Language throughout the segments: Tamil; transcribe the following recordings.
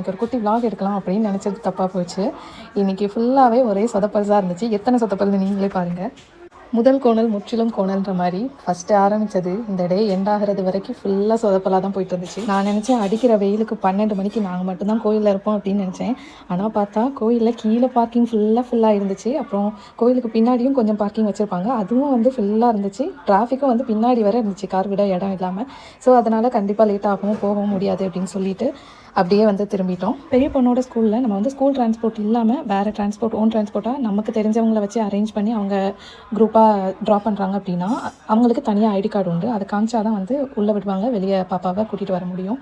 இன்றைக்கி ஒரு குட்டி விலாக் எடுக்கலாம் அப்படின்னு நினச்சது தப்பாக போச்சு. இன்றைக்கி ஃபுல்லாகவே ஒரே சொதப்பல் தான் இருந்துச்சு. எத்தனை சொதப்பல்னு நீங்களே பாருங்கள். முதல் கோணல் முற்றிலும் கோணல்ன்ற மாதிரி ஃபஸ்ட்டு ஆரம்பித்தது இந்த டே எண்ட் ஆகிறது வரைக்கும் ஃபுல்லாக சொதப்பலாக தான் போயிட்டு இருந்துச்சு. நான் நினச்சேன் அடிக்கிற வெயிலுக்கு 12 மணிக்கு நாங்கள் மட்டும்தான் கோயிலில் இருப்போம் அப்படின்னு நினச்சேன். ஆனால் பார்த்தா கோயிலில் கீழே பார்க்கிங் ஃபுல்லாக இருந்துச்சு. அப்புறம் கோயிலுக்கு பின்னாடியும் கொஞ்சம் பார்க்கிங் வச்சுருப்பாங்க, அதுவும் வந்து ஃபுல்லாக இருந்துச்சு. டிராஃபிக்கும் வந்து பின்னாடி வர இருந்துச்சு, கார் விட இடம் இல்லாமல். ஸோ அதனால் கண்டிப்பாக லேட் ஆகும், போகவும் முடியாது அப்படின்னு சொல்லிட்டு அப்படியே வந்து திரும்பிட்டோம். பெரிய பொண்ணோட ஸ்கூலில் நம்ம வந்து ஸ்கூல் டிரான்ஸ்போர்ட் இல்லாமல் வேறு டிரான்ஸ்போர்ட், ஓன் டிரான்ஸ்போர்ட்டாக நமக்கு தெரிஞ்சவங்களை வச்சு அரேஞ்ச் பண்ணி அவங்க குரூப்பாக ட்ராப் பண்ணுறாங்க அப்படின்னா அவங்களுக்கு தனியாக ஐடி கார்டு உண்டு. அதை காமிச்சா தான் வந்து உள்ளே விடுவாங்க, வெளியே பாப்பாவை கூட்டிகிட்டு வர முடியும்.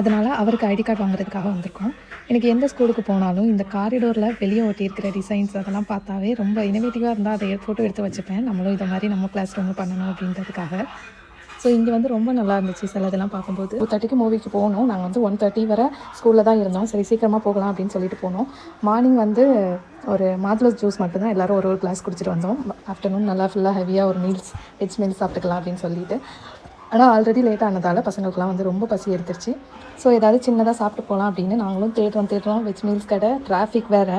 அதனால் அவருக்கு ஐடி கார்டு வாங்குறதுக்காக வந்திருக்கோம். எனக்கு எந்த ஸ்கூலுக்கு போனாலும் இந்த காரிடோரில் வெளியே ஒட்டியிருக்கிற டிசைன்ஸ் அதெல்லாம் பார்த்தாவே ரொம்ப இனோவேட்டிவாக இருந்தால் அதை ஃபோட்டோ எடுத்து வச்சுப்பேன். நம்மளும் இதை மாதிரி நம்ம கிளாஸ் ரூமில் பண்ணணும் அப்படின்றதுக்காக. ஸோ இங்கே வந்து ரொம்ப நல்லா இருந்துச்சு சிலதெல்லாம் பார்க்கும்போது. 2:30க்கு மூவிக்கு போகணும். நாங்கள் வந்து 1:30 வரை ஸ்கூலில் தான் இருந்தோம். சரி சீக்கிரமாக போகலாம் அப்படின்னு சொல்லிட்டு போனோம். மார்னிங் வந்து ஒரு மாதுளை ஜூஸ் மட்டும்தான் எல்லோரும் ஒரு கிளாஸ் குடிச்சிட்டு வந்தோம். ஆஃப்டர்நூன் நல்லா ஃபுல்லாக ஹெவியாக ஒரு வெஜ் மீல்ஸ் சாப்பிட்டுக்கலாம் அப்படின்னு சொல்லிட்டு. ஆனால் ஆல்ரெடி லேட் ஆனதால் பசங்களுக்குலாம் வந்து ரொம்ப பசி எடுத்துருச்சு. ஸோ ஏதாவது சின்னதாக சாப்பிட்டு போகலாம் அப்படின்னு நாங்களும் தேடுறோம். வெஜ் மீல்ஸ் கடை, டிராஃபிக் வேறு,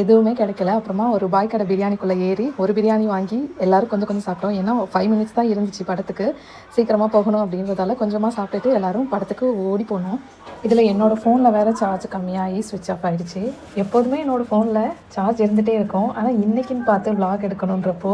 எதுவுமே கிடைக்கல. அப்புறமா ஒரு பாய் கடை பிரியாணிக்குள்ளே ஏறி ஒரு பிரியாணி வாங்கி எல்லோரும் கொஞ்சம் சாப்பிட்டோம். ஏன்னா 5 மினிட்ஸ் தான் இருந்துச்சு படத்துக்கு, சீக்கிரமாக போகணும் அப்படின்றதால கொஞ்சமாக சாப்பிட்டுட்டு எல்லோரும் படத்துக்கு ஓடி போனோம். இதில் என்னோடய ஃபோனில் வேறு சார்ஜ் கம்மியாகி ஸ்விட்ச் ஆஃப் ஆகிடுச்சு. எப்போதுமே என்னோடய ஃபோனில் சார்ஜ் இருந்துகிட்டே இருக்கும். ஆனால் இன்றைக்கின்னு பார்த்து விலாக் எடுக்கணுன்றப்போ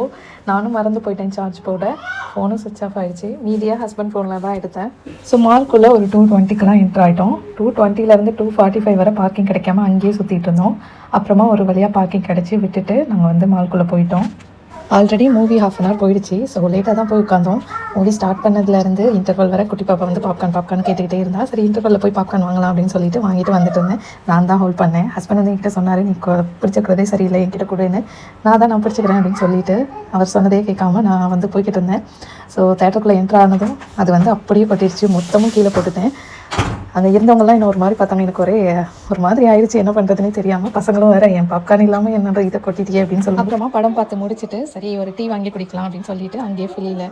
நானும் மறந்து போயிட்டேன் சார்ஜ் போட. ஃபோனும் ஸ்விட்ச் ஆஃப் ஆகிடுச்சு. மீதியாக ஹஸ்பண்ட் ஃபோனில் தான் எடுத்தேன். ஸோ மால்குள்ளே ஒரு 2:20க்கெலாம் என்ட்ரு ஆகிட்டோம். 2:20லேருந்து 2:45 வரை பார்க்கிங் கிடைக்காம அங்கேயே சுற்றிட்டு இருந்தோம். அப்புறமா ஒரு வழியாக பார்க்கிங் கிடச்சி விட்டுட்டு நாங்கள் வந்து மால்குள்ளே போயிட்டோம். ஆல்ரெடி மூவி 1/2 அன் ஹவர் போயிடுச்சு. ஸோ லேட்டாக தான் போய் உட்காந்தோம். மூவி ஸ்டார்ட் பண்ணதுலேருந்து இன்டர்வல் வரை குட்டி பாப்பா வந்து பாப்கார்ன் கேட்டுக்கிட்டே இருந்தா. சரி இன்டர்வலில் போய் பாப்கார்ன் வாங்கலாம் அப்படின்னு சொல்லிட்டு வாங்கிட்டு வந்துட்டு இருந்தேன். நான் தான் ஹோல்ட் பண்ணேன். ஹஸ்பண்ட் வந்து என்கிட்ட சொன்னார், நீ பிடிச்சிக்கிறதே சரியில்லை, என்கிட்ட கூடன்னு. நான் பிடிச்சிக்கிறேன் அப்படின்னு சொல்லிட்டு அவர் சொன்னதே கேட்காம நான் வந்து போய்கிட்டு இருந்தேன். ஸோ தேட்டருக்குள்ளே என்ட்ரு ஆனதும் அது வந்து அப்படியே பட்டிடுச்சு. மொத்தமும் கீழே போட்டுட்டேன். அங்கே இருந்தவங்கலாம் என்ன ஒரு மாதிரி பார்த்தாங்க. எனக்கு ஒரு மாதிரி ஆயிடுச்சு, என்ன பண்ணுறதுனே தெரியாமல். பசங்களும் வேறு என் பாப்கார்ன் இல்லாமல் என்னோட இதை கொட்டிட்டியே அப்படின்னு சொல்லி. அப்புறமா படம் பார்த்து முடிச்சுட்டு சரி ஒரு டீ வாங்கி குடிக்கலாம் அப்படின்னு சொல்லிட்டு அங்கேயே ஃபில்லியில்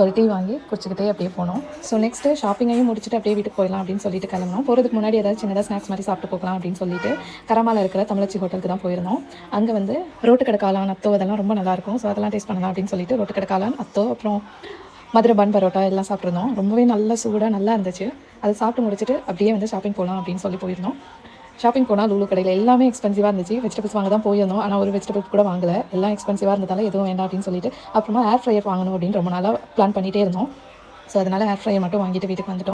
ஒரு டீ வாங்கி குடிச்சிக்கிட்டே அப்படியே போனோம். ஸோ நெக்ஸ்ட்டு ஷாப்பிங்கையும் முடிச்சுட்டு அப்படியே வீட்டுக்கு போயிடலாம் அப்படின்னு சொல்லிட்டு கிளம்பணும். போகிறதுக்கு முன்னாடி ஏதாவது சின்னதாக ஸ்நாக்ஸ் மாதிரி சாப்பிட்டு போகலாம் அப்படின்னு சொல்லிட்டு கரமாவில் இருக்கிற தமிழச்சி ஹோட்டலுக்கு தான் போயிருந்தோம். அங்கே வந்து ரோட்டு கடை காளான், அத்தோ அதெல்லாம் ரொம்ப நல்லாயிருக்கும். ஸோ அதெல்லாம் டேஸ்ட் பண்ணலாம் அப்படின்னு சொல்லிட்டு ரோட்டு கடை காளான், அத்தோ, அப்புறம் மதுரை பன் பரோட்டா எல்லாம் சாப்பிட்ருந்தோம். ரொம்பவே நல்ல சூடாக நல்லா இருந்துச்சு. அதை சாப்பிட்டு முடிச்சுட்டு அப்படியே வந்து ஷாப்பிங் போகலாம் அப்படின்னு சொல்லி போயிருந்தோம். ஷாப்பிங் போனால் லூலு கடையில் எல்லாமே எக்ஸ்பென்சிவாக இருந்துச்சு. வெஜிடபிள்ஸ் வாங்க தான் போயிருந்தோம். ஆனால் ஒரு வெஜிடபிள்ஸ் கூட வாங்கலை. எல்லாம் எக்ஸ்பென்சிவாக இருந்ததால் எதுவும் வேண்டாம் அப்படின்னு சொல்லிட்டு அப்புறமா ஏர் ஃப்ரையர் வாங்கணும் அப்படின்னு ரொம்ப நாளாக பிளான் பண்ணிகிட்டே இருந்தோம். ஸோ அதனால் ஏர் ஃப்ரையர் மட்டும் வாங்கிட்டு வீட்டுக்கு வந்துட்டோம்.